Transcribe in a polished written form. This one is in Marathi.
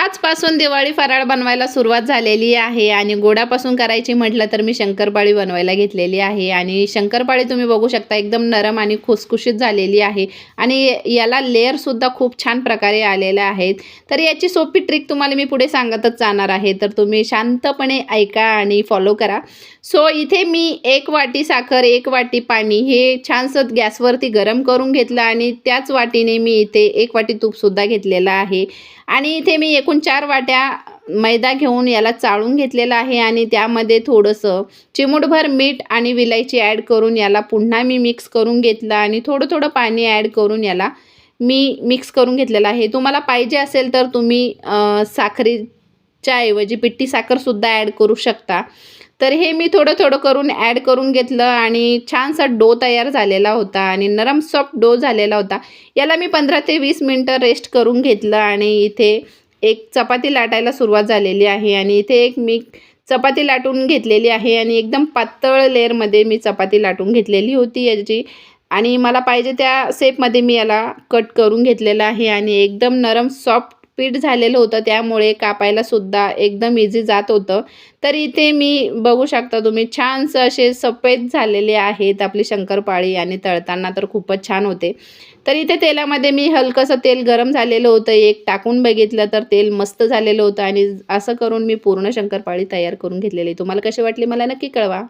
आजपासून दिवाळी फराळ बनवायला सुरुवात झालेली आहे आणि गोडापासून करायची म्हटलं तर मी शंकरपाळी बनवायला घेतलेली आहे आणि शंकरपाळी तुम्ही बघू शकता एकदम नरम आणि खुसखुशीत झालेली आहे आणि याला लेअरसुद्धा खूप छान प्रकारे आलेले आहेत. तर याची सोपी ट्रिक तुम्हाला मी पुढे सांगतच जाणार आहे, तर तुम्ही शांतपणे ऐका आणि फॉलो करा. सो इथे मी 1 वाटी साखर 1 वाटी पाणी हे छानसं गॅसवरती गरम करून घेतलं आणि त्याच वाटीने मी इथे 1 वाटी तूपसुद्धा घेतलेलं आहे आणि इथे मी एकूण 4 वाट्या मैदा घेऊन याला चाळून घेतलेला आहे आणि त्यामध्ये थोडंसं चिमूटभर मीठ आणि विलायची ॲड करून याला पुन्हा मी मिक्स करून घेतलं आणि थोडं पाणी ॲड करून याला मी मिक्स करून घेतलेलं आहे. तुम्हाला पाहिजे असेल तर तुम्ही साखरेच्या ऐवजी पिठी साखरसुद्धा ॲड करू शकता. तर हे मी थोडं करून ॲड करून घेतलं आणि छानसा डो तयार झालेला होता आणि नरम सॉफ्ट डो झालेला होता. याला मी 15 ते 20 मिनटं रेस्ट करून घेतलं आणि इथे एक चपाती लाटायला सुरुवात झालेली आहे आणि इथे एक मी चपाती लाटून घेतलेली आहे आणि एकदम पातळ लेअरमध्ये मी चपाती लाटून घेतलेली होती याची आणि मला पाहिजे त्या शेपमध्ये मी याला कट करून घेतलेलं आहे आणि एकदम नरम सॉफ्ट पीठ झालेलं होतं, त्यामुळे कापायला सुद्धा एकदम इझी जात होतं. तर इथे मी बघू शकता तुम्ही छानसं असे सफेद झालेले आहेत आपली शंकरपाळी आणि तळताना तर खूपच छान होते. तर इथे तेलामध्ये मी हलकंसं तेल गरम झालेलं होतं, एक टाकून बघितलं तर तेल मस्त झालेलं होतं आणि असं करून मी पूर्ण शंकरपाळी तयार करून घेतलेली. तुम्हाला कशी वाटली मला नक्की कळवा.